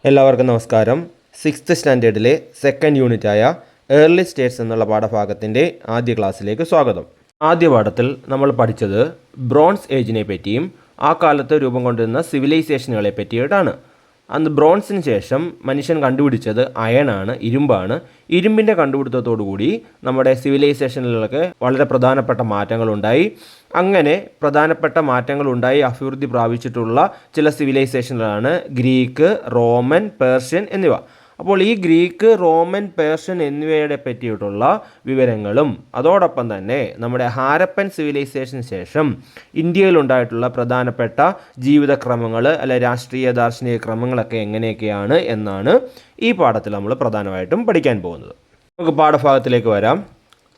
എല്ലാവർക്കും നമസ്കാരം. 6th സ്റ്റാൻഡേർഡിലെ second യൂണിറ്റായ early States എന്നുള്ള പാഠഭാഗത്തിൻ്റെ ആദ്യ ക്ലാസ്സിലേക്ക് സ്വാഗതം. ആദ്യ പാഠത്തിൽ നമ്മൾ പഠിച്ചത് ബ്രോൺസ് ഏജിനെ പറ്റിയും ആ കാലത്ത് രൂപം കൊണ്ടിരുന്ന സിവിലൈസേഷനുകളെ പറ്റിയിട്ടാണ്. അന്ന് ബ്രോൺസിന് ശേഷം മനുഷ്യൻ കണ്ടുപിടിച്ചത് അയണാണ്, ഇരുമ്പാണ്. ഇരുമ്പിൻ്റെ കണ്ടുപിടുത്തത്തോടുകൂടി നമ്മുടെ സിവിലൈസേഷനിലൊക്കെ വളരെ പ്രധാനപ്പെട്ട മാറ്റങ്ങളുണ്ടായി. അങ്ങനെ പ്രധാനപ്പെട്ട മാറ്റങ്ങളുണ്ടായി അഭിവൃദ്ധി പ്രാപിച്ചിട്ടുള്ള ചില സിവിലൈസേഷനുകളാണ് ഗ്രീക്ക്, റോമൻ, പേർഷ്യൻ എന്നിവ. അപ്പോൾ ഈ ഗ്രീക്ക്, റോമൻ, പേർഷ്യൻ എന്നിവയുടെ പറ്റിയിട്ടുള്ള വിവരങ്ങളും അതോടൊപ്പം തന്നെ നമ്മുടെ ഹാരപ്പൻ സിവിലൈസേഷന് ശേഷം ഇന്ത്യയിലുണ്ടായിട്ടുള്ള പ്രധാനപ്പെട്ട ജീവിതക്രമങ്ങൾ അല്ലെ രാഷ്ട്രീയ ദാർശനിക ക്രമങ്ങളൊക്കെ എങ്ങനെയൊക്കെയാണ് എന്നാണ് ഈ പാഠത്തിൽ നമ്മൾ പ്രധാനമായിട്ടും പഠിക്കാൻ പോകുന്നത്. നമുക്ക് പാഠഭാഗത്തിലേക്ക് വരാം.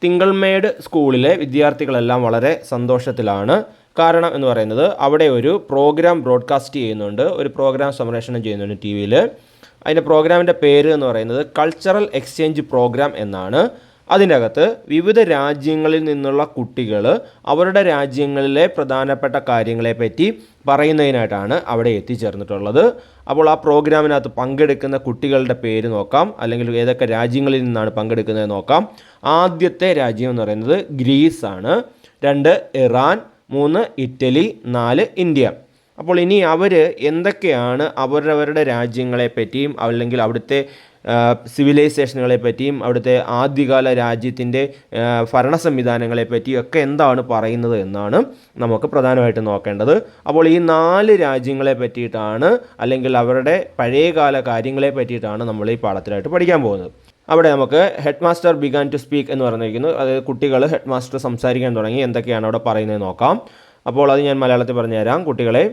തിങ്കിൾമേഡ് സ്കൂളിലെ വിദ്യാർത്ഥികളെല്ലാം വളരെ സന്തോഷത്തിലാണ്. കാരണം എന്ന് പറയുന്നത് അവിടെ ഒരു പ്രോഗ്രാം ബ്രോഡ്കാസ്റ്റ് ചെയ്യുന്നുണ്ട്, ഒരു പ്രോഗ്രാം സംപ്രേഷണം ചെയ്യുന്നുണ്ട് ടി വിയിൽ. അതിൻ്റെ പ്രോഗ്രാമിൻ്റെ പേര് എന്ന് പറയുന്നത് കൾച്ചറൽ എക്സ്ചേഞ്ച് പ്രോഗ്രാം എന്നാണ്. അതിൻ്റെ അകത്ത് വിവിധ രാജ്യങ്ങളിൽ നിന്നുള്ള കുട്ടികൾ അവരുടെ രാജ്യങ്ങളിലെ പ്രധാനപ്പെട്ട കാര്യങ്ങളെപ്പറ്റി പറയുന്നതിനായിട്ടാണ് അവിടെ എത്തിച്ചേർന്നിട്ടുള്ളത്. അപ്പോൾ ആ പ്രോഗ്രാമിനകത്ത് പങ്കെടുക്കുന്ന കുട്ടികളുടെ പേര് നോക്കാം, അല്ലെങ്കിൽ ഏതൊക്കെ രാജ്യങ്ങളിൽ നിന്നാണ് പങ്കെടുക്കുന്നത് നോക്കാം. ആദ്യത്തെ രാജ്യം എന്ന് പറയുന്നത് ഗ്രീസ് ആണ്, 2 ഇറാൻ, 3 ഇറ്റലി, 4 ഇന്ത്യ. അപ്പോൾ ഇനി അവർ എന്തൊക്കെയാണ് അവരവരുടെ രാജ്യങ്ങളെപ്പറ്റിയും അല്ലെങ്കിൽ അവിടുത്തെ സിവിലൈസേഷനുകളെ പറ്റിയും അവിടുത്തെ ആദ്യകാല രാജ്യത്തിൻ്റെ ഭരണ സംവിധാനങ്ങളെ പറ്റിയും ഒക്കെ എന്താണ് പറയുന്നത് എന്നാണ് നമുക്ക് പ്രധാനമായിട്ടും നോക്കേണ്ടത്. അപ്പോൾ ഈ 4 രാജ്യങ്ങളെ പറ്റിയിട്ടാണ് അല്ലെങ്കിൽ അവരുടെ പഴയകാല കാര്യങ്ങളെ പറ്റിയിട്ടാണ് നമ്മൾ ഈ പാഠത്തിലായിട്ട് പഠിക്കാൻ പോകുന്നത്. അവിടെ നമുക്ക് head master began to speak എന്ന് പറഞ്ഞിരിക്കുന്നു. അതായത് കുട്ടികൾ ഹെഡ് മാസ്റ്റർ സംസാരിക്കാൻ തുടങ്ങി. എന്തൊക്കെയാണ് അവിടെ പറയുന്നത് നോക്കാം. അപ്പോൾ അത് ഞാൻ മലയാളത്തിൽ പറഞ്ഞുതരാം. കുട്ടികളെ,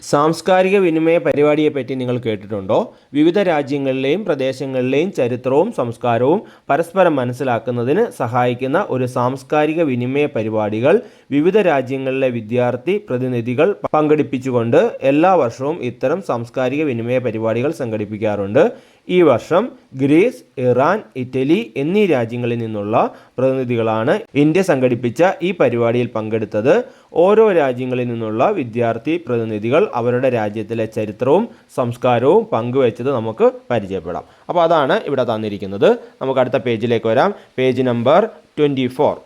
സാംസ്കാരിക വിനിമയ പരിപാടിയെപ്പറ്റി നിങ്ങൾ കേട്ടിട്ടുണ്ടോ? വിവിധ രാജ്യങ്ങളിലെയും പ്രദേശങ്ങളിലെയും ചരിത്രവും സംസ്കാരവും പരസ്പരം മനസ്സിലാക്കുന്നതിന് സഹായിക്കുന്ന ഒരു സാംസ്കാരിക വിനിമയ പരിപാടികൾ വിവിധ രാജ്യങ്ങളിലെ വിദ്യാർത്ഥി പ്രതിനിധികൾ പങ്കെടുപ്പിച്ചുകൊണ്ട് എല്ലാ വർഷവും ഇത്തരം സാംസ്കാരിക വിനിമയ പരിപാടികൾ സംഘടിപ്പിക്കാറുണ്ട്. ഈ വർഷം ഗ്രീസ്, ഇറാൻ, ഇറ്റലി എന്നീ രാജ്യങ്ങളിൽ നിന്നുള്ള പ്രതിനിധികളാണ് ഇന്ത്യ സംഘടിപ്പിച്ച ഈ പരിപാടിയിൽ പങ്കെടുത്തത്. ഓരോ രാജ്യങ്ങളിൽ നിന്നുള്ള വിദ്യാർത്ഥി പ്രതിനിധികൾ അവരുടെ രാജ്യത്തിലെ ചരിത്രവും സംസ്കാരവും പങ്കുവെച്ചത് നമുക്ക് പരിചയപ്പെടാം. അപ്പോൾ അതാണ് ഇവിടെ തന്നിരിക്കുന്നത്. നമുക്ക് അടുത്ത പേജിലേക്ക് വരാം. Page number 24.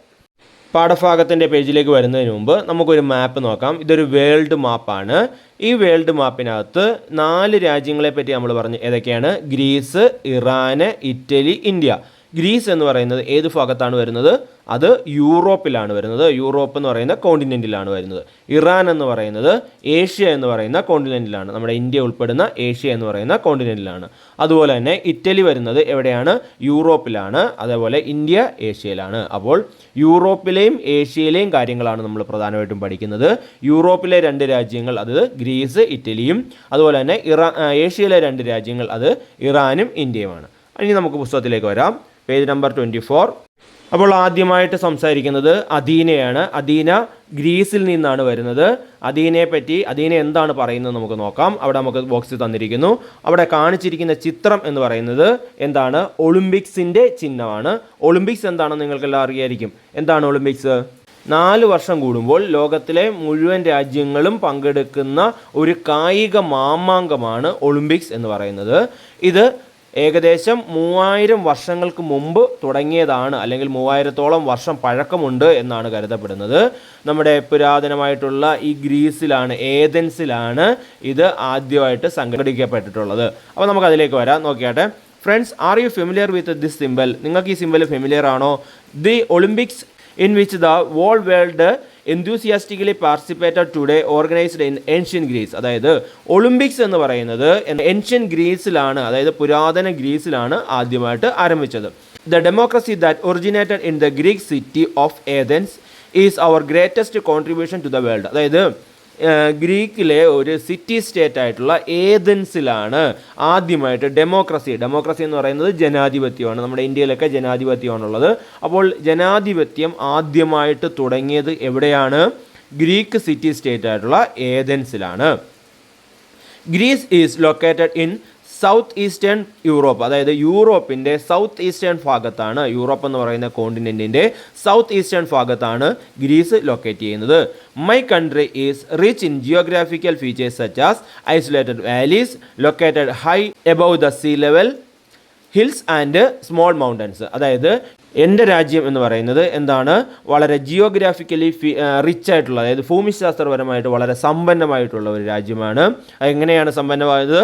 പാഠഭാഗത്തിൻ്റെ പേജിലേക്ക് വരുന്നതിന് മുമ്പ് നമുക്കൊരു മാപ്പ് നോക്കാം. ഇതൊരു വേൾഡ് മാപ്പാണ്. ഈ വേൾഡ് മാപ്പിനകത്ത് 4 രാജ്യങ്ങളെ പറ്റി നമ്മൾ പറഞ്ഞു. ഏതൊക്കെയാണ്? ഗ്രീസ്, ഇറാന്, ഇറ്റലി, ഇന്ത്യ. ഗ്രീസ് എന്ന് പറയുന്നത് ഏത് ഭാഗത്താണ് വരുന്നത്? അത് യൂറോപ്പിലാണ് വരുന്നത്. യൂറോപ്പ് എന്ന് പറയുന്ന കോണ്ടിനെൻറ്റിലാണ് വരുന്നത്. ഇറാൻ എന്ന് പറയുന്നത് ഏഷ്യ എന്ന് പറയുന്ന കോണ്ടിനെൻറ്റിലാണ്. നമ്മുടെ ഇന്ത്യ ഉൾപ്പെടുന്ന ഏഷ്യ എന്ന് പറയുന്ന കോണ്ടിനെൻറ്റിലാണ്. അതുപോലെ തന്നെ ഇറ്റലി വരുന്നത് എവിടെയാണ്? യൂറോപ്പിലാണ്. അതേപോലെ ഇന്ത്യ ഏഷ്യയിലാണ്. അപ്പോൾ യൂറോപ്പിലെയും ഏഷ്യയിലെയും കാര്യങ്ങളാണ് നമ്മൾ പ്രധാനമായിട്ടും പഠിക്കുന്നത്. യൂറോപ്പിലെ 2 രാജ്യങ്ങൾ അത് ഗ്രീസ്, ഇറ്റലിയും, അതുപോലെ തന്നെ ഏഷ്യയിലെ 2 രാജ്യങ്ങൾ അത് ഇറാനും ഇന്ത്യയുമാണ്. ഇനി നമുക്ക് പുസ്തകത്തിലേക്ക് വരാം. Page number 24. അപ്പോൾ ആദ്യമായിട്ട് സംസാരിക്കുന്നത് അഥീനയാണ്. അഥീന ഗ്രീസിൽ നിന്നാണ് വരുന്നത്. അഥീന എന്താണ് പറയുന്നത് നമുക്ക് നോക്കാം. അവിടെ നമുക്ക് ബോക്സിൽ തന്നിരിക്കുന്നു. അവിടെ കാണിച്ചിരിക്കുന്ന ചിത്രം എന്ന് പറയുന്നത് എന്താണ്? ഒളിമ്പിക്സിൻ്റെ ചിഹ്നമാണ്. ഒളിമ്പിക്സ് എന്താണെന്ന് നിങ്ങൾക്കെല്ലാം അറിയായിരിക്കും. എന്താണ് ഒളിമ്പിക്സ്? 4 വർഷം കൂടുമ്പോൾ ലോകത്തിലെ മുഴുവൻ രാജ്യങ്ങളും പങ്കെടുക്കുന്ന ഒരു കായിക മാമാങ്കമാണ് ഒളിമ്പിക്സ് എന്ന് പറയുന്നത്. ഇത് ഏകദേശം 3000 വർഷങ്ങൾക്ക് മുമ്പ് തുടങ്ങിയതാണ്, അല്ലെങ്കിൽ 3000-ഓളം വർഷം പഴക്കമുണ്ട് എന്നാണ് കരുതപ്പെടുന്നത്. നമ്മുടെ പുരാതനമായിട്ടുള്ള ഈ ഗ്രീസിലാണ്, ഏതൻസിലാണ് ഇത് ആദ്യമായിട്ട് സംഘടിപ്പിക്കപ്പെട്ടിട്ടുള്ളത്. അപ്പോൾ നമുക്ക് അതിലേക്ക് വരാം. നോക്കിയാട്ടെ. Friends, are you familiar with this symbol? നിങ്ങൾക്ക് ഈ സിംബൽ ഫെമിലിയർ ആണോ? The Olympics in which the whole world enthusiastically participated today organized in ancient Greece. അതായത് ഒളിമ്പിക്സ് എന്ന് പറയുന്നത് ഏൻഷ്യൻ ഗ്രീസിലാണ്, അതായത് പുരാതന ഗ്രീസിലാണ് ആദ്യമായിട്ട് ആരംഭിച്ചത്. The democracy that originated in the Greek city of Athens is our greatest contribution to the world. അതായത് ഗ്രീക്കിലെ ഒരു city state ആയിട്ടുള്ള ഏതൻസിലാണ് ആദ്യമായിട്ട് ഡെമോക്രസി എന്ന് പറയുന്നത് ജനാധിപത്യമാണ്. നമ്മുടെ ഇന്ത്യയിലൊക്കെ ജനാധിപത്യമാണുള്ളത്. അപ്പോൾ ജനാധിപത്യം ആദ്യമായിട്ട് തുടങ്ങിയത് എവിടെയാണ്? ഗ്രീക്ക് സിറ്റി സ്റ്റേറ്റ് ആയിട്ടുള്ള ഏതൻസിലാണ്. Greece is located in south eastern Europe, അതായത് യൂറോപ്പിൻ്റെ സൗത്ത് ഈസ്റ്റേൺ ഭാഗത്താണ്, യൂറോപ്പ് എന്ന് പറയുന്ന കോണ്ടിനെൻറ്റിൻ്റെ സൗത്ത് ഈസ്റ്റേൺ ഭാഗത്താണ് ഗ്രീസ് ലൊക്കേറ്റ് ചെയ്യുന്നത്. My country is rich in geographical features such as isolated valleys located high above the sea level, hills and small mountains. അതായത് എൻ്റെ രാജ്യം എന്ന് പറയുന്നത് എന്താണ്, വളരെ ജിയോഗ്രാഫിക്കലി റിച്ച് ആയിട്ടുള്ള, അതായത് ഭൂമിശാസ്ത്രപരമായിട്ട് വളരെ സമ്പന്നമായിട്ടുള്ള ഒരു രാജ്യമാണ്. എങ്ങനെയാണ് സമ്പന്നമായത്?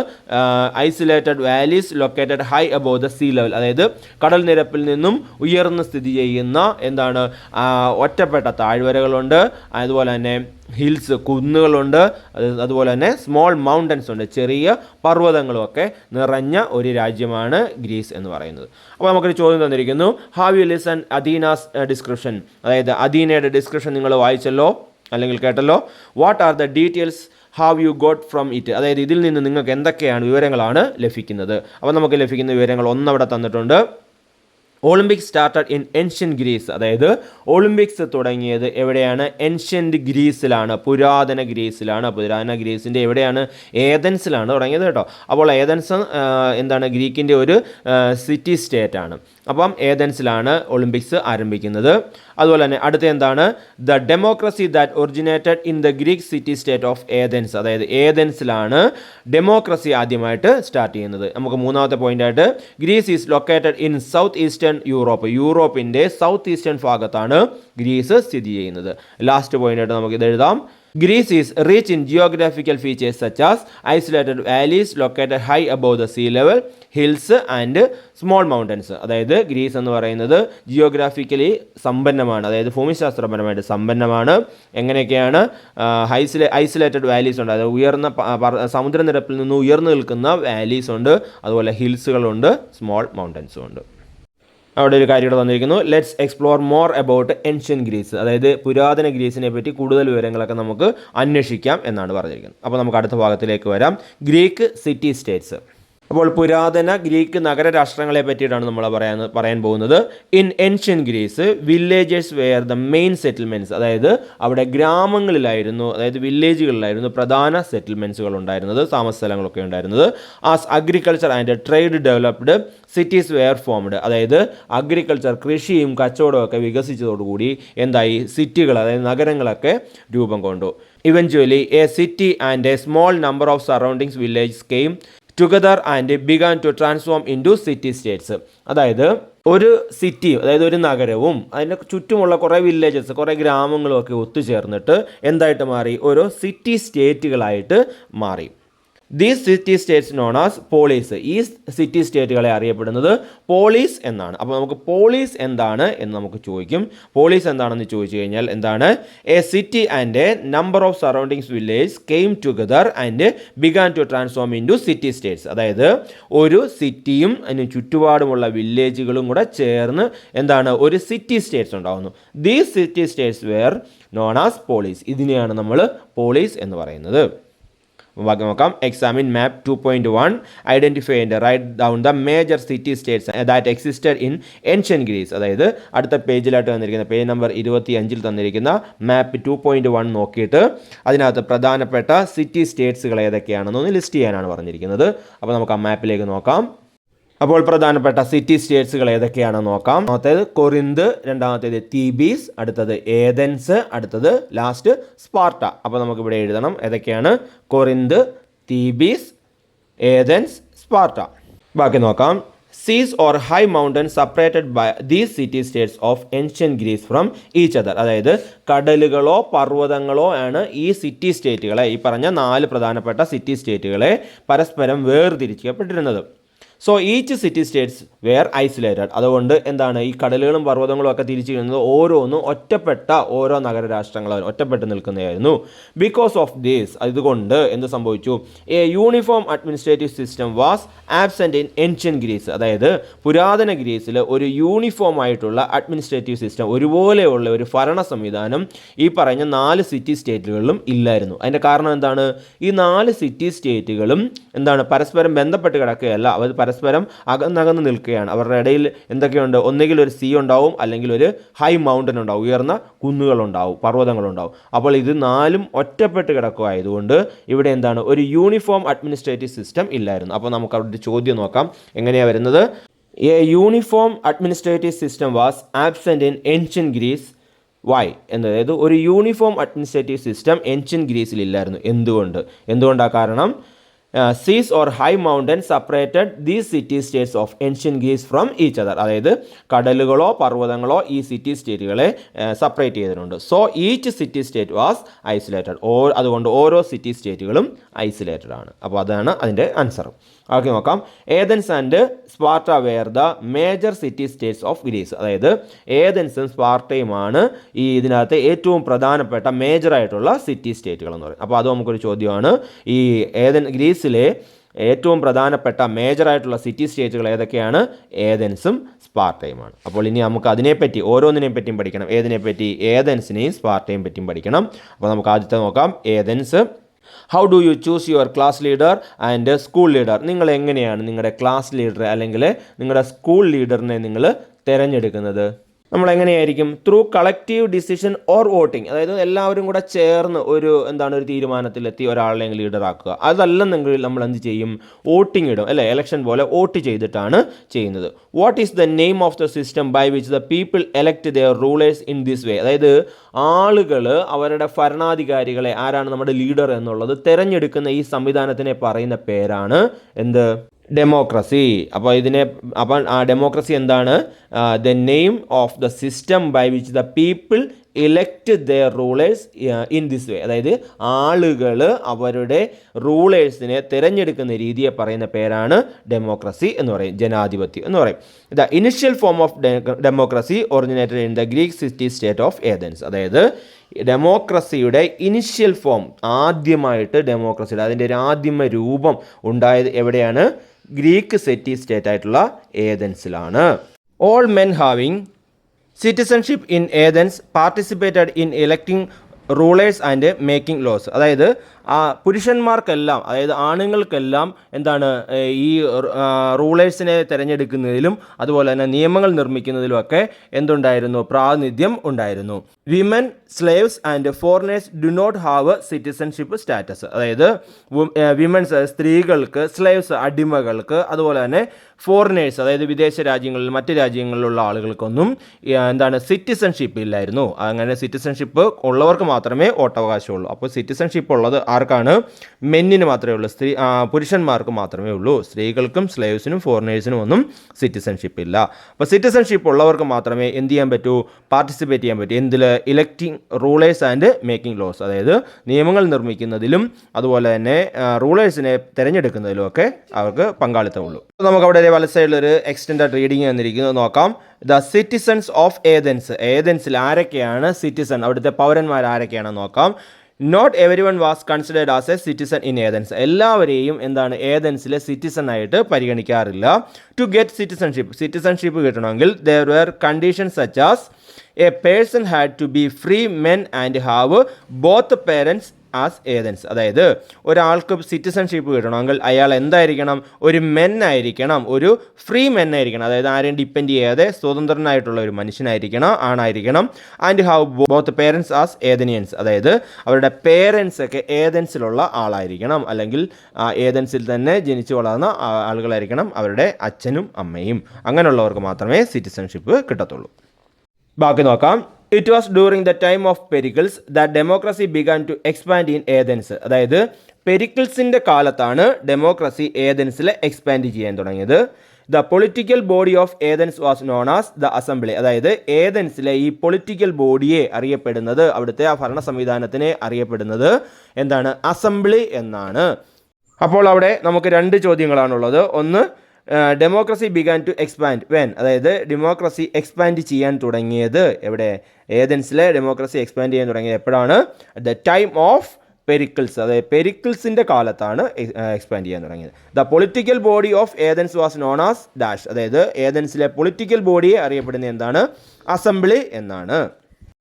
Isolated valleys located high above the sea level, അതായത് കടൽ നിരപ്പിൽ നിന്നും ഉയർന്ന് സ്ഥിതി ചെയ്യുന്ന എന്താണ് ഒറ്റപ്പെട്ട താഴ്വരകളുണ്ട്, അതുപോലെ തന്നെ ഹിൽസ് കുന്നുകളുണ്ട്, അതുപോലെ തന്നെ സ്മോൾ മൗണ്ടൻസ് ഉണ്ട്, ചെറിയ പർവ്വതങ്ങളുമൊക്കെ നിറഞ്ഞ ഒരു രാജ്യമാണ് ഗ്രീസ് എന്ന് പറയുന്നത്. അപ്പോൾ നമുക്കൊരു ചോദ്യം തന്നിരിക്കുന്നു, ഹാവ് യു ലിസൺ അദീനാസ് ഡിസ്ക്രിപ്ഷൻ, അതായത് അദീനയുടെ ഡിസ്ക്രിപ്ഷൻ നിങ്ങൾ വായിച്ചല്ലോ അല്ലെങ്കിൽ കേട്ടല്ലോ. What are the details have you got from it, അതായത് ഇതിൽ നിന്ന് നിങ്ങൾക്ക് എന്തൊക്കെയാണ് വിവരങ്ങളാണ് ലഭിക്കുന്നത്. അപ്പോൾ നമുക്ക് ലഭിക്കുന്ന വിവരങ്ങൾ ഒന്നവിടെ തന്നിട്ടുണ്ട്. Olympics started in ancient Greece, അതായത് ഒളിമ്പിക്സ് തുടങ്ങിയത് എവിടെയാണ്? ഏൻഷ്യൻ്റ് ഗ്രീസിലാണ്, പുരാതന ഗ്രീസിലാണ്. പുരാതന ഗ്രീസിൻ്റെ എവിടെയാണ്? ഏതൻസിലാണ് തുടങ്ങിയത് കേട്ടോ. അപ്പോൾ ഏതൻസ് എന്താണ് ഗ്രീക്കിൻ്റെ ഒരു സിറ്റി സ്റ്റേറ്റ് ആണ്. അപ്പം ഏതൻസിലാണ് ഒളിമ്പിക്സ് ആരംഭിക്കുന്നത്. അതുപോലെ തന്നെ അടുത്ത എന്താണ്? The democracy that originated in the Greek city state of Athens, അതായത് ഏതൻസിലാണ് ഡെമോക്രസി ആദ്യമായിട്ട് സ്റ്റാർട്ട് ചെയ്യുന്നത്. നമുക്ക് മൂന്നാമത്തെ പോയിൻ്റായിട്ട് Greece is located in south eastern Europe, യൂറോപ്പിൻ്റെ സൗത്ത് ഈസ്റ്റേൺ ഭാഗത്താണ് ഗ്രീസ് സ്ഥിതി ചെയ്യുന്നത്. ലാസ്റ്റ് പോയിൻ്റായിട്ട് നമുക്ക് ഇത് എഴുതാം. Greece is rich in geographical features such as isolated valleys located high above the sea level, hills and small mountains. അതായത് Greece എന്ന് പറയുന്നത് ജിയോഗ്രാഫിക്കലി സമ്പന്നമാണ്, അതായത് ഭൂമിശാസ്ത്രപരമായിട്ട് സമ്പന്നമാണ്. എങ്ങനെയൊക്കെയാണ്? ഐസൊലേറ്റഡ് വാലീസ് ഉണ്ട്, അതായത് ഉയർന്ന സമുദ്രനിരപ്പിൽ നിന്ന് ഉയർന്നു നിൽക്കുന്ന വാലീസ് ഉണ്ട്, അതുപോലെ ഹിൽസുകളുണ്ട്, സ്മോൾ മൗണ്ടൻസും ഉണ്ട്. അവിടെ ഒരു കാര്യം ഇവിടെ തന്നിരിക്കുന്നു, let's explore more about ancient Greece, അതായത് പുരാതന ഗ്രീസിനെ പറ്റി കൂടുതൽ വിവരങ്ങളൊക്കെ നമുക്ക് അന്വേഷിക്കാം എന്നാണ് പറഞ്ഞിരിക്കുന്നത്. അപ്പോൾ നമുക്ക് അടുത്ത ഭാഗത്തിലേക്ക് വരാം. Greek city states. അപ്പോൾ പുരാതന ഗ്രീക്ക് നഗരരാഷ്ട്രങ്ങളെ പറ്റിയിട്ടാണ് നമ്മൾ പറയാൻ പോകുന്നത്. In ancient Greece villages were the main settlements, അതായത് അവിടെ ഗ്രാമങ്ങളിലായിരുന്നു, അതായത് വില്ലേജുകളിലായിരുന്നു പ്രധാന സെറ്റിൽമെൻറ്റ്സുകൾ ഉണ്ടായിരുന്നത്, താമസസ്ഥലങ്ങളൊക്കെ ഉണ്ടായിരുന്നത്. As agriculture and trade developed cities were formed, അതായത് അഗ്രികൾച്ചർ കൃഷിയും കച്ചവടവും ഒക്കെ വികസിച്ചതോടുകൂടി എന്തായി? സിറ്റികൾ, അതായത് നഗരങ്ങളൊക്കെ രൂപം കൊണ്ടു. Eventually a city and a small number of surroundings villages came together and began to transform in to city states. അതായത് ഒരു സിറ്റി, അതായത് ഒരു നഗരവും അതിൻ്റെ ചുറ്റുമുള്ള കുറേ വില്ലേജസ്, കുറേ ഗ്രാമങ്ങളും ഒക്കെ ഒത്തുചേർന്നിട്ട് എന്തായിട്ട് മാറി? ഓരോ സിറ്റി സ്റ്റേറ്റുകളായിട്ട് മാറി. These city States non as Pauli's, ഈ സിറ്റി സ്റ്റേറ്റുകളെ അറിയപ്പെടുന്നത് പോളീസ് എന്നാണ്. അപ്പോൾ നമുക്ക് പോളീസ് എന്താണ് എന്ന് നമുക്ക് ചോദിക്കും. പോളീസ് എന്താണെന്ന് ചോദിച്ചു കഴിഞ്ഞാൽ എന്താണ്? A city and a number of surroundings village came together and began to transform in to city states, അതായത് ഒരു സിറ്റിയും അതിന് ചുറ്റുപാടുമുള്ള വില്ലേജുകളും കൂടെ ചേർന്ന് എന്താണ്? ഒരു സിറ്റി സ്റ്റേറ്റ്സ് ഉണ്ടാകുന്നു. These city states were known as polis, ഇതിനെയാണ് നമ്മൾ പോളീസ് എന്ന് പറയുന്നത്. ബാക്കി നോക്കാം. Examine map 2.1, identify and write down the major city states that existed in ancient Greece. അതായത് അടുത്ത പേജിലായിട്ട് തന്നിരിക്കുന്ന പേജ് നമ്പർ 25 തന്നിരിക്കുന്ന മാപ്പ് 2.1 നോക്കിയിട്ട് അതിനകത്ത് പ്രധാനപ്പെട്ട സിറ്റി സ്റ്റേറ്റ്സുകൾ ഏതൊക്കെയാണെന്നൊന്ന് ലിസ്റ്റ് ചെയ്യാനാണ് പറഞ്ഞിരിക്കുന്നത്. അപ്പോൾ നമുക്ക് ആ മാപ്പിലേക്ക് നോക്കാം. അപ്പോൾ പ്രധാനപ്പെട്ട സിറ്റി സ്റ്റേറ്റ്സുകൾ ഏതൊക്കെയാണെന്ന് നോക്കാം. ഒന്നാമത്തേത് കൊറിന്ത്, രണ്ടാമത്തേത് തീബീസ്, അടുത്തത് ഏതൻസ്, അടുത്തത് ലാസ്റ്റ് സ്പാർട്ട. അപ്പോൾ നമുക്കിവിടെ എഴുതണം ഏതൊക്കെയാണ്? Corinth, Thebes, Athens, Sparta. ബാക്കി നോക്കാം. Seas or high mountains separated by these city states of ancient Greece from each other, അതായത് കടലുകളോ പർവ്വതങ്ങളോ ആണ് ഈ സിറ്റി സ്റ്റേറ്റുകളെ, ഈ പറഞ്ഞ 4 പ്രധാനപ്പെട്ട സിറ്റി സ്റ്റേറ്റുകളെ പരസ്പരം വേർതിരിക്കപ്പെട്ടിരുന്നത്. So each city states were isolated, അതുകൊണ്ട് എന്താണ്? ഈ കടലുകളും പർവ്വതങ്ങളും ഒക്കെ തിരിച്ചു കഴിയുന്നത് ഓരോന്നും ഒറ്റപ്പെട്ട ഓരോ നഗരരാഷ്ട്രങ്ങളും ഒറ്റപ്പെട്ട് നിൽക്കുന്നതായിരുന്നു. ബിക്കോസ് ഓഫ് ദിസ്, അതുകൊണ്ട് എന്ത് സംഭവിച്ചു? A uniform administrative system was absent in ancient Greece, അതായത് പുരാതന ഗ്രീസിൽ ഒരു യൂണിഫോം ആയിട്ടുള്ള അഡ്മിനിസ്ട്രേറ്റീവ് സിസ്റ്റം, ഒരുപോലെയുള്ള ഒരു ഭരണ സംവിധാനം ഈ പറഞ്ഞ 4 സിറ്റി സ്റ്റേറ്റുകളിലും ഇല്ലായിരുന്നു. അതിൻ്റെ കാരണം എന്താണ്? ഈ 4 സിറ്റി സ്റ്റേറ്റുകളും എന്താണ്? പരസ്പരം ബന്ധപ്പെട്ട് കിടക്കുകയല്ല, അവർ പരസ്പരം അകന്നകന്ന് നിൽക്കുകയാണ്. അവരുടെ ഇടയിൽ എന്തൊക്കെയുണ്ട്? ഒന്നുകിൽ ഒരു സീ ഉണ്ടാവും, അല്ലെങ്കിൽ ഒരു ഹൈ മൗണ്ടൻ ഉണ്ടാവും, ഉയർന്ന കുന്നുകളുണ്ടാവും, പർവ്വതങ്ങളുണ്ടാവും. അപ്പോൾ ഇത് നാലും ഒറ്റപ്പെട്ട് കിടക്കുകയായതുകൊണ്ട് ഇവിടെ എന്താണ്? ഒരു യൂണിഫോം അഡ്മിനിസ്ട്രേറ്റീവ് സിസ്റ്റം ഇല്ലായിരുന്നു. അപ്പോൾ നമുക്ക് അവിടെ ഒരു ചോദ്യം നോക്കാം. എങ്ങനെയാണ് വരുന്നത്? A uniform administrative system was absent in ancient Greece. Why? അതായത് ഒരു യൂണിഫോം അഡ്മിനിസ്ട്രേറ്റീവ് സിസ്റ്റം ഏൻഷ്യന്റ് ഗ്രീസിൽ ഇല്ലായിരുന്നു. എന്തുകൊണ്ടാണ് കാരണം? Seas or high mountain separated these city states of ancient Greece from each other. അതായത് കടലുകളോ പർവ്വതങ്ങളോ ഈ സിറ്റി സ്റ്റേറ്റുകളെ സെപ്പറേറ്റ് ചെയ്തിട്ടുണ്ട്. So each city state was isolated. അതുകൊണ്ട് ഓരോ സിറ്റി സ്റ്റേറ്റുകളും ഐസൊലേറ്റഡ് ആണ്. അപ്പോൾ അതാണ് അതിൻ്റെ ആൻസർ. ആക്കി നോക്കാം. Athens and Sparta were the major city states of Greece. അതായത് ഏതൻസും സ്പാർട്ടയുമാണ് ഈ ഇതിനകത്ത് ഏറ്റവും പ്രധാനപ്പെട്ട മേജറായിട്ടുള്ള സിറ്റി സ്റ്റേറ്റുകൾ എന്ന് പറയും. അപ്പോൾ അത് നമുക്കൊരു ചോദ്യമാണ്. ഈ ഗ്രീസിലെ ഏറ്റവും പ്രധാനപ്പെട്ട മേജറായിട്ടുള്ള സിറ്റി സ്റ്റേറ്റുകൾ ഏതൊക്കെയാണ്? ഏതൻസും സ്പാർട്ടയുമാണ്. അപ്പോൾ ഇനി നമുക്ക് അതിനെപ്പറ്റി ഓരോന്നിനെയും പറ്റിയും പഠിക്കണം. ഏതിനെപ്പറ്റി? ഏതൻസിനെയും സ്പാർട്ടയും പറ്റിയും പഠിക്കണം. അപ്പോൾ നമുക്ക് ആദ്യത്തെ നോക്കാം. Athens. How do you choose your class leader and school leader? നിങ്ങൾ എങ്ങനെയാണ് നിങ്ങളുടെ ക്ലാസ് ലീഡർ അല്ലെങ്കിൽ നിങ്ങളുടെ സ്കൂൾ ലീഡറിനെ നിങ്ങൾ തിരഞ്ഞെടുക്കുന്നത്? നമ്മൾ എങ്ങനെയായിരിക്കും? Through collective decision or voting. അതായത് എല്ലാവരും കൂടെ ചേർന്ന് ഒരു തീരുമാനത്തിലെത്തി ഒരാളെ ലീഡർ ആക്കുക. അതല്ലെന്നെങ്കിൽ നമ്മൾ എന്ത് ചെയ്യും? വോട്ടിംഗ് ഇടും, അല്ലേ? ഇലക്ഷൻ പോലെ വോട്ട് ചെയ്തിട്ടാണ് ചെയ്യുന്നത്. What is the name of the system by which the people elect their rulers in this way? അതായത് ആളുകൾ അവരുടെ ഭരണാധികാരികളെ, ആരാണ് നമ്മുടെ ലീഡർ എന്നുള്ളത്, തിരഞ്ഞെടുക്കുന്ന ഈ സംവിധാനത്തിനെ പറയുന്ന പേരാണ് എന്ത്? ഡെമോക്രസി. അപ്പോൾ ആ ഡെമോക്രസി എന്താണ്? The name of the system by which the people elect their rulers in this way. അതായത് ആളുകൾ അവരുടെ റൂളേഴ്സിനെ തിരഞ്ഞെടുക്കുന്ന രീതിയെ പറയുന്ന പേരാണ് ഡെമോക്രസി എന്ന് പറയും, ജനാധിപത്യം എന്ന് പറയും. The initial form of democracy originated in the Greek city state of Athens. അതായത് ഡെമോക്രസിയുടെ ഇനിഷ്യൽ ഫോം, ആദ്യമായിട്ട് ഡെമോക്രസിയുടെ അതിൻ്റെ ഒരു ആദ്യമ രൂപം ഉണ്ടായത് എവിടെയാണ്? ഗ്രീക്ക് സിറ്റി സ്റ്റേറ്റ് ആയിട്ടുള്ള ഏതൻസിലാണ്. All men having citizenship in Athens participated in electing rulers and making laws. അതായത് പുരുഷന്മാർക്കെല്ലാം, അതായത് ആണുങ്ങൾക്കെല്ലാം എന്താണ് ഈ റൂളേഴ്സിനെ തിരഞ്ഞെടുക്കുന്നതിലും അതുപോലെ തന്നെ നിയമങ്ങൾ നിർമ്മിക്കുന്നതിലുമൊക്കെ എന്തുണ്ടായിരുന്നു? പ്രാതിനിധ്യം ഉണ്ടായിരുന്നു. Women, slaves and foreigners do not have citizenship status. അതായത് വിമൻസ്, സ്ത്രീകൾക്ക്, സ്ലേവ്സ്, അടിമകൾക്ക്, അതുപോലെ തന്നെ ഫോറിനേഴ്സ്, അതായത് വിദേശ രാജ്യങ്ങളിൽ മറ്റ് രാജ്യങ്ങളിലുള്ള ആളുകൾക്കൊന്നും സിറ്റിസൺഷിപ്പ് ഇല്ലായിരുന്നു. അങ്ങനെ സിറ്റിസൺഷിപ്പ് ഉള്ളവർക്ക് മാത്രമേ വോട്ടവകാശമുള്ളൂ. അപ്പോൾ സിറ്റിസൺഷിപ്പ് ഉള്ളത് ആർക്കാണ്? മെന്നിന് മാത്രമേ ഉള്ളൂ, പുരുഷന്മാർക്ക് മാത്രമേ ഉള്ളൂ. സ്ത്രീകൾക്കും സ്ലേവ്സിനും ഫോറിനേഴ്സിനും ഒന്നും സിറ്റിസൺഷിപ്പ് ഇല്ല. അപ്പോൾ സിറ്റിസൺഷിപ്പ് ഉള്ളവർക്ക് മാത്രമേ എന്ത് ചെയ്യാൻ പറ്റൂ? പാർട്ടിസിപ്പേറ്റ് ചെയ്യാൻ പറ്റൂ. എന്തിൽ? ഇലക്ടിങ് റൂളേഴ്സ് ആൻഡ് മേക്കിംഗ് ലോസ്. അതായത് നിയമങ്ങൾ നിർമ്മിക്കുന്നതിലും അതുപോലെ തന്നെ റൂളേഴ്സിനെ തിരഞ്ഞെടുക്കുന്നതിലും ഒക്കെ അവർക്ക് പങ്കാളിത്തമുള്ളൂ. നമുക്കവിടെ വല സൈഡിലൊരു എക്സ്റ്റൻഡഡ് റീഡിങ് തന്നിരിക്കുന്നത് നോക്കാം. The citizens of Athens. ഏതൻസിൽ ആരൊക്കെയാണ് സിറ്റിസൺ? അവിടുത്തെ പൗരന്മാർ ആരൊക്കെയാണെന്ന് നോക്കാം. Not every one was considered as a citizen in Athens. എല്ലാവരെയും ഏതൻസിലെ സിറ്റിസൺ ആയിട്ട് പരിഗണിക്കാറില്ല. ടു ഗെറ്റ് സിറ്റിസൺഷിപ്പ് കിട്ടണമെങ്കിൽ there were conditions such as a person had to be free men and have both parents as Athens. അതായത് ഒരാൾക്ക് citizenship കിട്ടണമെങ്കിൽ അയാൾ എന്തായിരിക്കണം? ഒരു മെൻ ആയിരിക്കണം, ഒരു ഫ്രീ മെൻ ആയിരിക്കണം. അതായത് ആരെയും ഡിപ്പെൻഡ് ചെയ്യാതെ സ്വതന്ത്രനായിട്ടുള്ള ഒരു മനുഷ്യനായിരിക്കണം, ആണായിരിക്കണം. And have both parents as Athenians. അതായത് അവരുടെ പേരൻസ് ഒക്കെ ഏതൻസിലുള്ള ആളായിരിക്കണം, അല്ലെങ്കിൽ ഏതൻസിൽ തന്നെ ജനിച്ചു വളർന്ന ആളുകളായിരിക്കണം അവരുടെ അച്ഛനും അമ്മയും. അങ്ങനെയുള്ളവർക്ക് മാത്രമേ സിറ്റിസൺഷിപ്പ് കിട്ടത്തുള്ളൂ. ബാക്കി നോക്കാം. It was during the time of Pericles that democracy began to expand in Athens. അതായത് പെരിക്കിൾസിൻ്റെ കാലത്താണ് ഡെമോക്രസി ഏതൻസിൽ എക്സ്പാൻഡ് ചെയ്യാൻ തുടങ്ങിയത്. The political body of Athens was known as the assembly. അതായത് ഏതൻസിലെ ഈ പൊളിറ്റിക്കൽ ബോഡിയെ അറിയപ്പെടുന്നത്, അവിടുത്തെ ആ ഭരണ സംവിധാനത്തിനെ അറിയപ്പെടുന്നത് എന്താണ്? അസംബ്ലി എന്നാണ്. അപ്പോൾ അവിടെ നമുക്ക് രണ്ട് ചോദ്യങ്ങളാണുള്ളത്. ഒന്ന്, democracy began to expand when? അതായത് ഡെമോക്രസി എക്സ്പാൻഡ് ചെയ്യാൻ തുടങ്ങിയത് എവിടെ? ഏതൻസിലെ ഡെമോക്രസി എക്സ്പാൻഡ് ചെയ്യാൻ തുടങ്ങിയത് എപ്പോഴാണ്? At the time of Pericles. അതായത് പെരിക്കിൾസിൻ്റെ കാലത്താണ് എക്സ്പാൻഡ് ചെയ്യാൻ തുടങ്ങിയത്. The political body of Athens was known as dash. അതായത് ഏതൻസിലെ പൊളിറ്റിക്കൽ ബോഡിയെ അറിയപ്പെടുന്നത് എന്താണ്? അസംബ്ലി എന്നാണ്.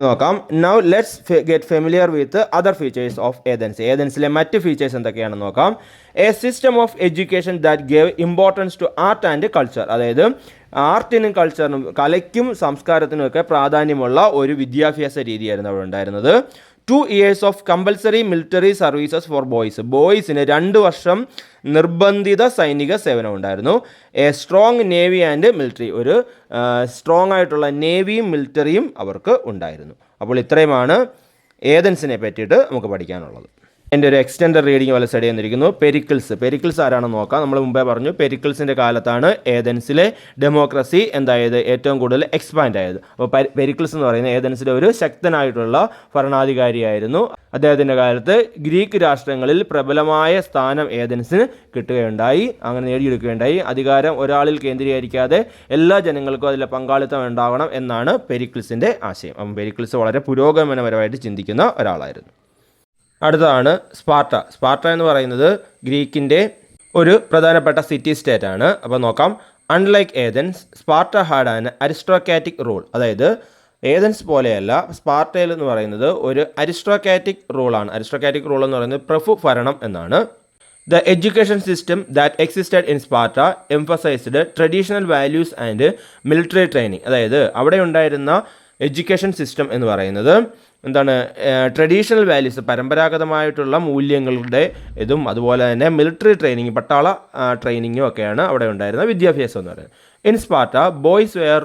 നോക്കാം. Now let's get familiar with other features of Athens. ഏതൻസിലെ മറ്റ് ഫീച്ചേഴ്സ് എന്തൊക്കെയാണെന്ന് നോക്കാം. A system of education that gave importance to art and culture. അതായത് ആർട്ടിനും കൾച്ചറിനും, കലയ്ക്കും സംസ്കാരത്തിനും ഒക്കെ പ്രാധാന്യമുള്ള ഒരു വിദ്യാഭ്യാസ രീതിയായിരുന്നു അവിടെ ഉണ്ടായിരുന്നത്. 2 years of compulsory military services for boys. ബോയ്സിന് 2 വർഷം നിർബന്ധിത സൈനിക സേവനം ഉണ്ടായിരുന്നു. A strong navy and military. ഒരു സ്ട്രോങ് ആയിട്ടുള്ള നേവിയും മിലിറ്ററിയും അവർക്ക് ഉണ്ടായിരുന്നു. അപ്പോൾ ഇത്രയുമാണ് ഏതൻസിനെ പറ്റിയിട്ട് നമുക്ക് പഠിക്കാനുള്ളത്. എൻ്റെ ഒരു എക്സ്റ്റൻഡഡ് റീഡിംഗ് പോലെ സ്റ്റഡി ചെയ്തിരിക്കുന്നു. പെരിക്കിൾസ് ആരാണെന്ന് നോക്കാം. നമ്മൾ മുമ്പേ പറഞ്ഞു പെരിക്കിൾസിൻ്റെ കാലത്താണ് ഏതൻസിലെ ഡെമോക്രസി എന്തായത് ഏറ്റവും കൂടുതൽ എക്സ്പാൻഡ് ആയത്. അപ്പോൾ പെരിക്കിൾസ് എന്ന് പറയുന്നത് ഏതൻസിലെ ഒരു ശക്തനായിട്ടുള്ള ഭരണാധികാരിയായിരുന്നു. അദ്ദേഹത്തിൻ്റെ കാലത്ത് ഗ്രീക്ക് രാഷ്ട്രങ്ങളിൽ പ്രബലമായ സ്ഥാനം ഏതൻസിന് കിട്ടുകയുണ്ടായി, അങ്ങനെ നേടിയെടുക്കുകയുണ്ടായി. അധികാരം ഒരാളിൽ കേന്ദ്രീകരിക്കാതെ എല്ലാ ജനങ്ങൾക്കും അതിലെ പങ്കാളിത്തം ഉണ്ടാകണം എന്നാണ് പെരിക്കിൾസിൻ്റെ ആശയം. അപ്പം പെരിക്കിൾസ് വളരെ പുരോഗമനപരമായിട്ട് ചിന്തിക്കുന്ന ഒരാളായിരുന്നു. അടുത്തതാണ് സ്പാർട്ട എന്ന് പറയുന്നത് ഗ്രീക്കിൻ്റെ ഒരു പ്രധാനപ്പെട്ട സിറ്റി സ്റ്റേറ്റ് ആണ്. അപ്പോൾ നോക്കാം. Unlike Athens, Sparta had an aristocratic rule. അതായത് ഏതൻസ് പോലെയല്ല, സ്പാർട്ടയിൽ എന്ന് പറയുന്നത് ഒരു അരിസ്റ്റോക്രാറ്റിക് റൂളാണ്. അരിസ്റ്റോക്രാറ്റിക് റൂൾ എന്ന് പറയുന്നത് പ്രഭു ഭരണം എന്നാണ്. The education system that existed in Sparta emphasised traditional values and military training. അതായത് അവിടെ ഉണ്ടായിരുന്ന എഡ്യൂക്കേഷൻ സിസ്റ്റം എന്ന് പറയുന്നത് എന്താണ്, ട്രഡീഷണൽ വാല്യൂസ്, പരമ്പരാഗതമായിട്ടുള്ള മൂല്യങ്ങളുടെ ഇതും അതുപോലെ തന്നെ മിലിറ്ററി ട്രെയിനിങ്, പട്ടാള ട്രെയിനിങ്ങും ഒക്കെയാണ് അവിടെ ഉണ്ടായിരുന്ന വിദ്യാഭ്യാസം എന്ന് പറയുന്നത്. In Sparta boys were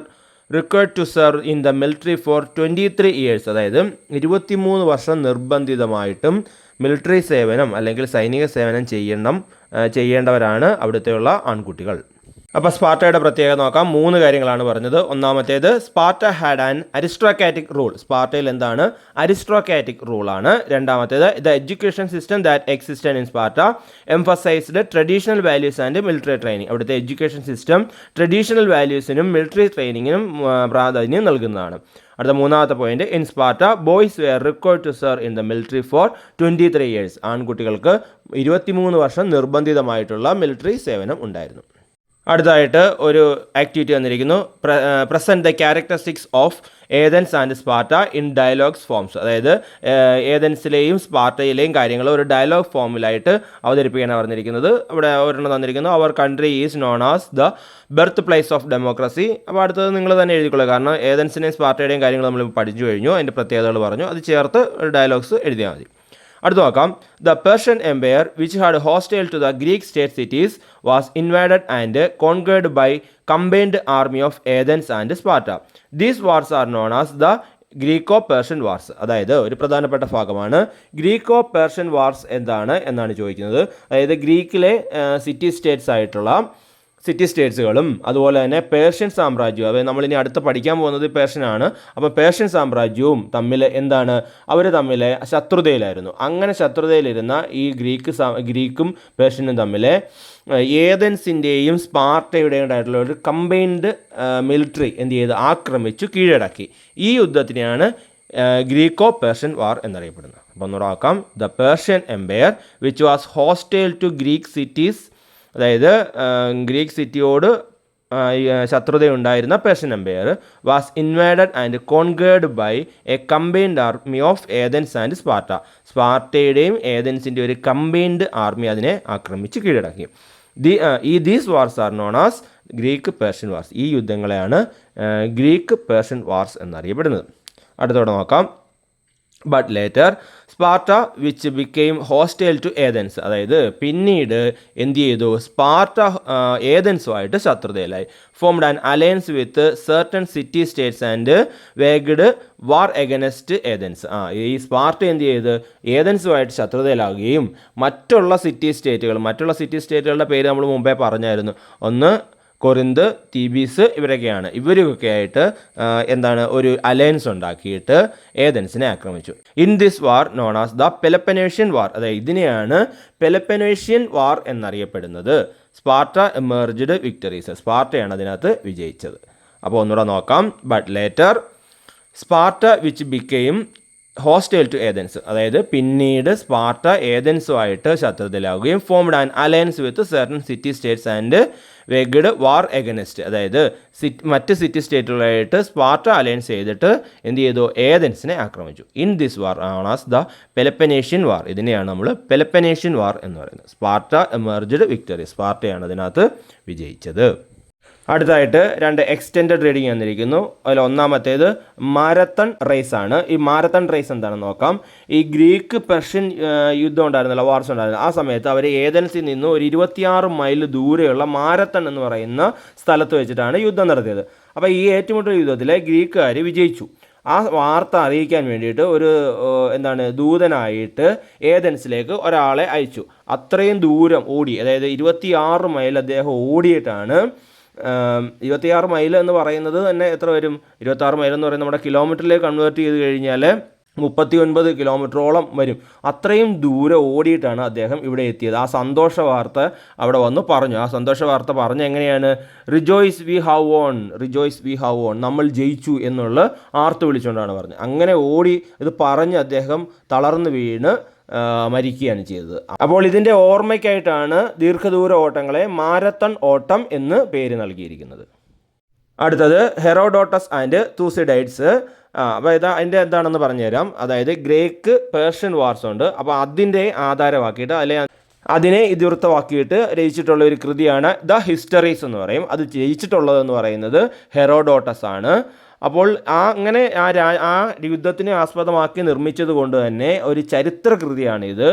required to serve in the military for 23 years. അതായത് 23 വർഷം നിർബന്ധിതമായിട്ടും മിലിറ്ററി സേവനം അല്ലെങ്കിൽ സൈനിക സേവനം ചെയ്യേണ്ടവരാണ് അവിടുത്തെയുള്ള ആൺകുട്ടികൾ. അപ്പോൾ സ്പാർട്ടയുടെ പ്രത്യേകത നോക്കാം. 3 കാര്യങ്ങളാണ് പറഞ്ഞത്. ഒന്നാമത്തേത് Sparta had an aristocratic rule. സ്പാർട്ടയിൽ എന്താണ്, അരിസ്റ്റോക്രാറ്റിക് റൂളാണ്. രണ്ടാമത്തേത് the education system that existed in Sparta emphasised traditional values and military training. അവിടുത്തെ എഡ്യൂക്കേഷൻ സിസ്റ്റം ട്രഡീഷണൽ വാല്യൂസിനും മിലിറ്ററി ട്രെയിനിങ്ങിനും പ്രാധാന്യം നൽകുന്നതാണ്. അടുത്ത മൂന്നാമത്തെ point, in Sparta boys were required to serve in the military for 23 years. ആൺകുട്ടികൾക്ക് 23 വർഷം നിർബന്ധിതമായിട്ടുള്ള മിലിറ്ററി സേവനം ഉണ്ടായിരുന്നു. അടുത്തതായിട്ട് ഒരു ആക്ടിവിറ്റി വന്നിരിക്കുന്നു. Present the characteristics of Athens and Sparta in dialogues forms. അതായത് ഏതൻസിലെയും സ്പാർട്ടയിലെയും കാര്യങ്ങൾ ഒരു ഡയലോഗ് ഫോമിലായിട്ട് അവതരിപ്പിക്കാനാണ് പറഞ്ഞിരിക്കുന്നത്. ഇവിടെ ഒരെണ്ണം തന്നിരിക്കുന്നു. Our country is known as the birth place of democracy. അപ്പോൾ അടുത്തത് നിങ്ങൾ തന്നെ എഴുതിക്കൊള്ളുക, കാരണം ഏതൻസിനെയും സ്പാർട്ടയുടെയും കാര്യങ്ങൾ നമ്മൾ പഠിച്ചു കഴിഞ്ഞു, അതിൻ്റെ പ്രത്യേകതകൾ പറഞ്ഞു, അത് ചേർത്ത് ഡയലോഗ്സ് എഴുതിയാൽ മതി. അടുത്ത് നോക്കാം. The Persian empire which had hostile to the Greek state cities was invaded and conquered by combined army of Athens and Sparta. These wars are known as the Greco Persian wars. അതായത് ഒരു പ്രധാനപ്പെട്ട ഭാഗമാണ് Graeco Persian wars എന്നാണ് ചോദിക്കുന്നത്. അതായത് ഗ്രീക്കിലെ city സ്റ്റേറ്റ്സുകളും അതുപോലെ തന്നെ Persian സാമ്രാജ്യവും, അതായത് നമ്മളിനി അടുത്ത് പഠിക്കാൻ പോകുന്നത് പേർഷ്യനാണ്. അപ്പോൾ പേർഷ്യൻ സാമ്രാജ്യവും അവർ തമ്മിൽ ശത്രുതയിലായിരുന്നു. അങ്ങനെ ശത്രുതയിലിരുന്ന ഈ ഗ്രീക്കും പേർഷ്യനും തമ്മിൽ ഏതൻസിൻ്റെയും സ്പാർട്ടയുടെയും ആയിട്ടുള്ള ഒരു കമ്പൈൻഡ് മിലിറ്ററി ആക്രമിച്ചു കീഴടക്കി. ഈ യുദ്ധത്തിനെയാണ് ഗ്രീക്കോ പേർഷ്യൻ വാർ എന്നറിയപ്പെടുന്നത്. അപ്പോൾ ഒന്നുകൂടെ നോക്കാം. The Persian empire which was hostile to Greek cities, അതായത് ഗ്രീക്ക് സിറ്റിയോട് ശത്രുതയുണ്ടായിരുന്ന Persian empire was invaded and conquered by a combined army of Athens and Sparta. സ്പാർട്ടയുടെയും ഏതൻസിൻ്റെ ഒരു കമ്പൈൻഡ് ആർമി അതിനെ ആക്രമിച്ച് കീഴടക്കി. These wars are known as Greek Persian wars. ഈ യുദ്ധങ്ങളെയാണ് ഗ്രീക്ക് പേർഷ്യൻ വാർസ് എന്നറിയപ്പെടുന്നത്. അടുത്തോടെ നോക്കാം. But later Sparta which became hostile to Athens. അതായത് പിന്നീട് സ്പാർട്ട ഏതൻസുമായിട്ട് ശത്രുതയിലായി. Formed an alliance with certain city states and waged war against Athens. ഈ സ്പാർട്ട ഏതൻസുമായിട്ട് ശത്രുതയിലാവുകയും മറ്റുള്ള സിറ്റി സ്റ്റേറ്റുകളുടെ പേര് നമ്മൾ മുമ്പേ പറഞ്ഞായിരുന്നു. ഒന്ന് കൊറിന്ത്, തീബീസ്, ഇവരൊക്കെയാണ്. ഇവരൊക്കെ ആയിട്ട് ഒരു അലയൻസ് ഉണ്ടാക്കിയിട്ട് ഏതൻസിനെ ആക്രമിച്ചു. In this war known as the Peloponnesian war. അതായത് ഇതിനെയാണ് പെലപ്പനേഷ്യൻ വാർ എന്നറിയപ്പെടുന്നത്. Sparta emerged victories. സ്പാർട്ടയാണ് അതിനകത്ത് വിജയിച്ചത്. അപ്പോൾ ഒന്നുകൂടെ നോക്കാം. But later Sparta which became hostile to Athens, അതായത് പിന്നീട് സ്പാർട്ട ഏതൻസുമായിട്ട് ശത്രുതയിലാവുകയും formed an alliance with certain city states and waged war against, അതായത് മറ്റ് സിറ്റി സ്റ്റേറ്റുകളായിട്ട് സ്പാർട്ട അലയൻസ് ചെയ്തിട്ട് എന്ത് ചെയ്തു, ഏതൻസിനെ ആക്രമിച്ചു. In this war ആണാസ് the Peloponnesian വാർ, ഇതിനെയാണ് നമ്മൾ പെലപ്പനേഷ്യൻ വാർ എന്ന് പറയുന്നത്. സ്പാർട്ട എമർജ്ഡ് വിക്ടറി, സ്പാർട്ടയാണ് അതിനകത്ത് വിജയിച്ചത്. അടുത്തായിട്ട് 2 എക്സ്റ്റെൻഡഡ് റീഡിങ് തന്നിരിക്കുന്നു. അതിൽ ഒന്നാമത്തേത് മാരത്തൺ റേസ് ആണ്. ഈ മാരത്തൺ റേസ് എന്താണെന്ന് നോക്കാം. ഈ ഗ്രീക്ക് പെർഷ്യൻ യുദ്ധം ഉണ്ടായിരുന്നല്ലോ, വാർസ് ഉണ്ടായിരുന്നു. ആ സമയത്ത് അവർ ഏതൻസിൽ നിന്ന് ഒരു 26 മൈൽ ദൂരെയുള്ള മാരത്തൺ എന്ന് പറയുന്ന സ്ഥലത്ത് വെച്ചിട്ടാണ് യുദ്ധം നടത്തിയത്. അപ്പോൾ ഈ ഏറ്റുമുട്ടൽ യുദ്ധത്തിൽ ഗ്രീക്കുകാർ വിജയിച്ചു. ആ വാർത്ത അറിയിക്കാൻ വേണ്ടിയിട്ട് ഒരു ദൂതനായിട്ട് ഏതൻസിലേക്ക് ഒരാളെ അയച്ചു. അത്രയും ദൂരം ഓടി, അതായത് 26 മൈൽ അദ്ദേഹം ഓടിയിട്ടാണ് 26 മൈൽ എന്ന് പറയുന്നത് തന്നെ എത്ര വരും, 26 മൈൽ എന്ന് പറയുന്നത് നമ്മുടെ കിലോമീറ്ററിലേക്ക് കൺവേർട്ട് ചെയ്ത് കഴിഞ്ഞാൽ 39 കിലോമീറ്ററോളം വരും. അത്രയും ദൂരം ഓടിയിട്ടാണ് അദ്ദേഹം ഇവിടെ എത്തിയത്. ആ സന്തോഷ വാർത്ത അവിടെ വന്ന് പറഞ്ഞു. ആ സന്തോഷ വാർത്ത പറഞ്ഞ് എങ്ങനെയാണ്, rejoice we have von, rejoice we have von, നമ്മൾ ജയിച്ചു എന്നുള്ള ആർത്ത് വിളിച്ചുകൊണ്ടാണ് പറഞ്ഞത്. അങ്ങനെ ഓടി ഇത് പറഞ്ഞ് അദ്ദേഹം തളർന്നു വീണ് മരിക്കുകയാണ് ചെയ്തത്. അപ്പോൾ ഇതിൻ്റെ ഓർമ്മയ്ക്കായിട്ടാണ് ദീർഘദൂര ഓട്ടങ്ങളെ മാരത്തൺ ഓട്ടം എന്ന് പേര് നൽകിയിരിക്കുന്നത്. അടുത്തത് ഹെറോഡോട്ടസ് ആൻഡ് തൂസിഡൈഡ്സ്. അപ്പോൾ അതിൻ്റെ എന്താണെന്ന് പറഞ്ഞുതരാം. അതായത് ഗ്രേക്ക് പേർഷ്യൻ വാർസ് ഉണ്ട്. അപ്പോൾ അതിൻ്റെ ആധാരമാക്കിയിട്ട് അതിനെ ഇതിവൃത്തമാക്കിയിട്ട് രചിച്ചിട്ടുള്ള ഒരു കൃതിയാണ് ദ ഹിസ്റ്ററീസ് എന്ന് പറയും. അത് രചിച്ചിട്ടുള്ളതെന്ന് പറയുന്നത് ഹെറോഡോട്ടസ് ആണ്. അപ്പോൾ ആ യുദ്ധത്തിനെ ആസ്പദമാക്കി നിർമ്മിച്ചത് കൊണ്ട് തന്നെ ഒരു ചരിത്രകൃതിയാണിത്.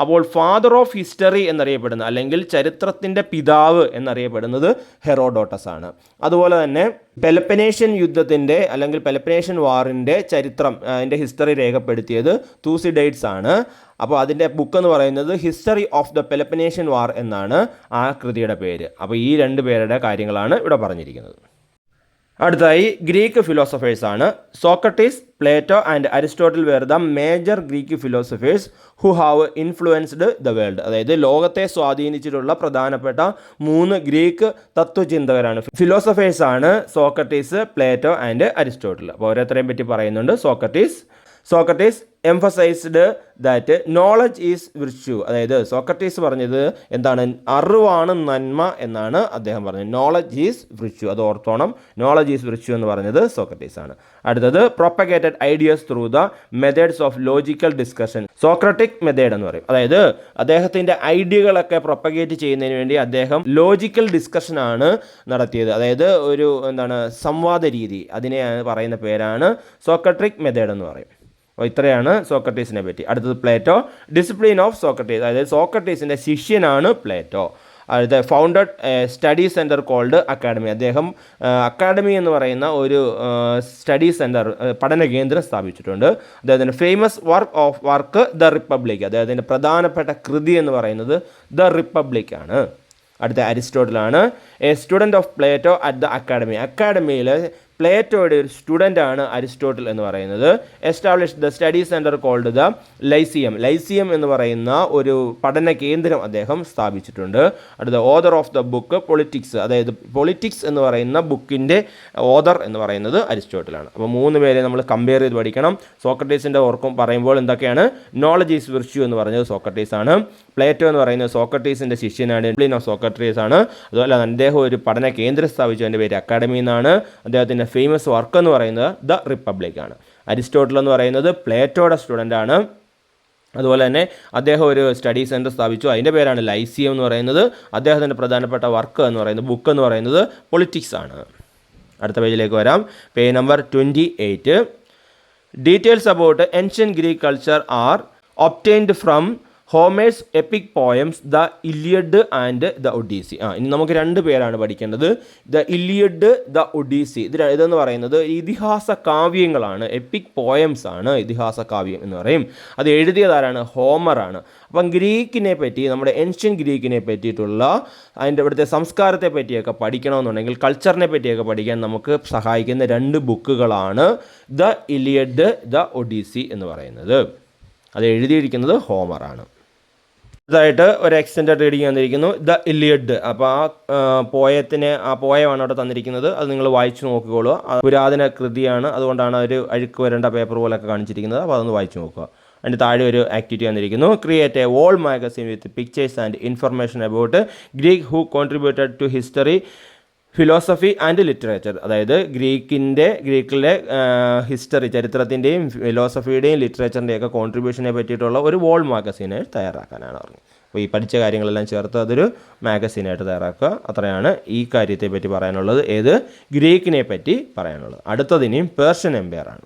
അപ്പോൾ ഫാദർ ഓഫ് ഹിസ്റ്ററി എന്നറിയപ്പെടുന്ന, അല്ലെങ്കിൽ ചരിത്രത്തിൻ്റെ പിതാവ് എന്നറിയപ്പെടുന്നത് ഹെറോഡോട്ടസ് ആണ്. അതുപോലെ തന്നെ പെലപ്പനേഷ്യൻ യുദ്ധത്തിൻ്റെ അല്ലെങ്കിൽ പെലപ്പനേഷ്യൻ വാറിൻ്റെ ചരിത്രം, അതിൻ്റെ ഹിസ്റ്ററി രേഖപ്പെടുത്തിയത് തൂസിഡൈഡ്സ് ആണ്. അപ്പോൾ അതിൻ്റെ ബുക്ക് എന്ന് പറയുന്നത് ഹിസ്റ്ററി ഓഫ് ദ പെലപ്പനേഷ്യൻ വാർ എന്നാണ് ആ കൃതിയുടെ പേര്. അപ്പോൾ ഈ 2 പേരുടെ കാര്യങ്ങളാണ് ഇവിടെ പറഞ്ഞിരിക്കുന്നത്. അടുത്തായി ഗ്രീക്ക് ഫിലോസഫേഴ്സാണ്. Socrates, Plato and Aristotle were the major Greek philosophers who have influenced the world, അതായത് ലോകത്തെ സ്വാധീനിച്ചിട്ടുള്ള പ്രധാനപ്പെട്ട 3 ഗ്രീക്ക് തത്വചിന്തകരാണ്. ഫിലോസഫേഴ്സാണ് സോക്രട്ടീസ്, പ്ലേറ്റോ ആൻഡ് അരിസ്റ്റോട്ടിൽ. അപ്പോൾ ഓരോരുത്തരെയും പറ്റി പറയുന്നുണ്ട്. Socrates emphasised that knowledge is virtue, അതായത് സോക്രട്ടീസ് പറഞ്ഞത് എന്താണ്, അറിവാണ് നന്മ എന്നാണ് അദ്ദേഹം പറഞ്ഞത്. നോളജ് ഈസ് വിർച്യു, അത് ഓർത്തോണം. നോളജ് ഈസ് വിർച്യു എന്ന് പറഞ്ഞത് സോക്രട്ടീസ് ആണ്. അടുത്തത് propagated ideas through the methods of logical discussion, Socratic method എന്ന് പറയും. അതായത് അദ്ദേഹത്തിൻ്റെ ഐഡിയകളൊക്കെ പ്രൊപ്പഗേറ്റ് ചെയ്യുന്നതിന് വേണ്ടി അദ്ദേഹം ലോജിക്കൽ ഡിസ്കഷനാണ് നടത്തിയത്. അതായത് ഒരു സംവാദ രീതി, അതിനെ പറയുന്ന പേരാണ് സോക്രട്ടിക് മെത്തേഡ് എന്ന് പറയും. അപ്പോൾ ഇത്രയാണ് സോക്രട്ടീസിനെ പറ്റി. അടുത്തത് പ്ലേറ്റോ, ഡിസിപ്ലിൻ ഓഫ് സോക്രട്ടീസ്, അതായത് സോക്രട്ടീസിൻ്റെ ശിഷ്യനാണ് പ്ലേറ്റോ. അടുത്ത founded study centre called academy, അദ്ദേഹം അക്കാഡമി എന്ന് പറയുന്ന ഒരു സ്റ്റഡി സെൻറ്റർ, പഠന കേന്ദ്രം സ്ഥാപിച്ചിട്ടുണ്ട്. അദ്ദേഹത്തിൻ്റെ ഫേമസ് വർക്ക് ദ റിപ്പബ്ലിക്, അദ്ദേഹത്തിൻ്റെ പ്രധാനപ്പെട്ട കൃതി എന്ന് പറയുന്നത് ദ റിപ്പബ്ലിക് ആണ്. അടുത്ത അരിസ്റ്റോട്ടിലാണ്. A student of Plato at the academy, അക്കാഡമിയിൽ പ്ലേറ്റോയുടെ ഒരു സ്റ്റുഡൻ്റാണ് അരിസ്റ്റോട്ടിൽ എന്ന് പറയുന്നത്. Establish the study centre called the Lyceum എന്ന് പറയുന്ന ഒരു പഠന കേന്ദ്രം അദ്ദേഹം സ്ഥാപിച്ചിട്ടുണ്ട്. അടുത്ത author of the book Politics, അതായത് പൊളിറ്റിക്സ് എന്ന് പറയുന്ന ബുക്കിൻ്റെ ഓതർ എന്ന് പറയുന്നത് അരിസ്റ്റോട്ടിലാണ്. അപ്പോൾ 3 പേരെ നമ്മൾ കമ്പയർ ചെയ്ത് പഠിക്കണം. സോക്രട്ടീസിൻ്റെ പറയുമ്പോൾ എന്തൊക്കെയാണ്, നോളജ് ഈസ് വിർച്യു എന്ന് പറഞ്ഞത് സോക്രട്ടീസ് ആണ്. പ്ലേറ്റോ എന്ന് പറയുന്നത് സോക്രട്ടീസിൻ്റെ ശിഷ്യനാണ്, ഡിസിപ്ലിൻ ഓഫ് സോക്രട്ടീസ് ആണ്. അതുപോലെ അദ്ദേഹം ഒരു പഠന കേന്ദ്രം സ്ഥാപിച്ചു, അതിൻ്റെ പേര് അക്കാഡമി എന്നാണ്. അദ്ദേഹത്തിൻ്റെ ഫേമസ് വർക്ക് എന്ന് പറയുന്നത് ദ റിപ്പബ്ലിക് ആണ്. അരിസ്റ്റോട്ടിൽ എന്ന് പറയുന്നത് പ്ലേറ്റോയുടെ സ്റ്റുഡൻ്റ് ആണ്. അതുപോലെ തന്നെ അദ്ദേഹം ഒരു സ്റ്റഡി സെൻറ്റർ സ്ഥാപിച്ചു, അതിൻ്റെ പേരാണ് ലൈസിയം എന്ന് പറയുന്നത്. അദ്ദേഹത്തിൻ്റെ പ്രധാനപ്പെട്ട വർക്ക് എന്ന് പറയുന്നത്, ബുക്ക് എന്ന് പറയുന്നത് പൊളിറ്റിക്സ് ആണ്. അടുത്ത പേജിലേക്ക് വരാം. Page number 28. Details about ancient Greek culture are obtained from Homer's epic poems the Iliad and the Odyssey. ഇനി നമുക്ക് 2 പേരാണ് പഠിക്കേണ്ടത്. The Iliad, the Odyssey. ഇതെന്ന് പറയുന്നത് ഇതിഹാസ കാവ്യങ്ങളാണ്, എപ്പിക് പോയംസ് ആണ് ഇതിഹാസ കാവ്യം എന്ന് പറയും. അത് എഴുതിയതാരാണ്, ഹോമറാണ്. അപ്പം ഗ്രീക്കിനെ പറ്റി, നമ്മുടെ ഏൻഷ്യൻ ഗ്രീക്കിനെ പറ്റിയിട്ടുള്ള അതിൻ്റെ ഇവിടുത്തെ സംസ്കാരത്തെ പറ്റിയൊക്കെ പഠിക്കണമെന്നുണ്ടെങ്കിൽ, കൾച്ചറിനെ പറ്റിയൊക്കെ പഠിക്കാൻ നമുക്ക് സഹായിക്കുന്ന 2 ബുക്കുകളാണ് ദ ഇലിയഡ്, ദ ഒഡീസി എന്ന് പറയുന്നത്. അത് എഴുതിയിരിക്കുന്നത് ഹോമറാണ്. ഇതായിട്ട് ഒരു എക്സ്റ്റൻഡഡ് റീഡിങ് തന്നിരിക്കുന്നു, ദ ഇലിയഡ്. അപ്പോൾ ആ പോയമാണ് അവിടെ തന്നിരിക്കുന്നത്. അത് നിങ്ങൾ വായിച്ചു നോക്കിക്കോളൂ. പുരാതന കൃതിയാണ്, അതുകൊണ്ടാണ് ഒരു അഴുക്ക് വരേണ്ട പേപ്പർ പോലൊക്കെ കാണിച്ചിരിക്കുന്നത്. അപ്പോൾ അതൊന്ന് വായിച്ചു നോക്കുക. അതിൻ്റെ താഴെ ഒരു ആക്ടിവിറ്റി തന്നിരിക്കുന്നു, create a wall magazine with pictures and information about Greek who contributed to history, philosophy and literature. അതായത് ഗ്രീക്കിലെ ഹിസ്റ്ററി, ചരിത്രത്തിൻ്റെയും ഫിലോസഫിയുടെയും ലിറ്ററേച്ചറിൻ്റെയൊക്കെ കോൺട്രിബ്യൂഷനെ പറ്റിയിട്ടുള്ള ഒരു വോൾ മാഗസീന് തയ്യാറാക്കാനാണ് പറഞ്ഞത്. അപ്പോൾ ഈ പഠിച്ച കാര്യങ്ങളെല്ലാം ചേർത്ത് അതൊരു മാഗസീനായിട്ട് തയ്യാറാക്കുക. അത്രയാണ് ഈ കാര്യത്തെ പറ്റി പറയാനുള്ളത്. ഏത് ഗ്രീക്കിനെ പറ്റി പറയാനുള്ളത്. അടുത്തതിനെയും പേർഷ്യൻ എംപയറാണ്.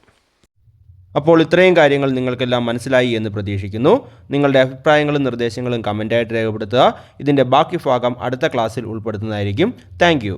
അപ്പോൾ ഇത്രയും കാര്യങ്ങൾ നിങ്ങൾക്കെല്ലാം മനസ്സിലായി എന്ന് പ്രതീക്ഷിക്കുന്നു. നിങ്ങളുടെ അഭിപ്രായങ്ങളും നിർദ്ദേശങ്ങളും കമൻറ്റായിട്ട് രേഖപ്പെടുത്തുക. ഇതിൻ്റെ ബാക്കി ഭാഗം അടുത്ത ക്ലാസ്സിൽ ഉൾപ്പെടുത്തുന്നതായിരിക്കും. താങ്ക്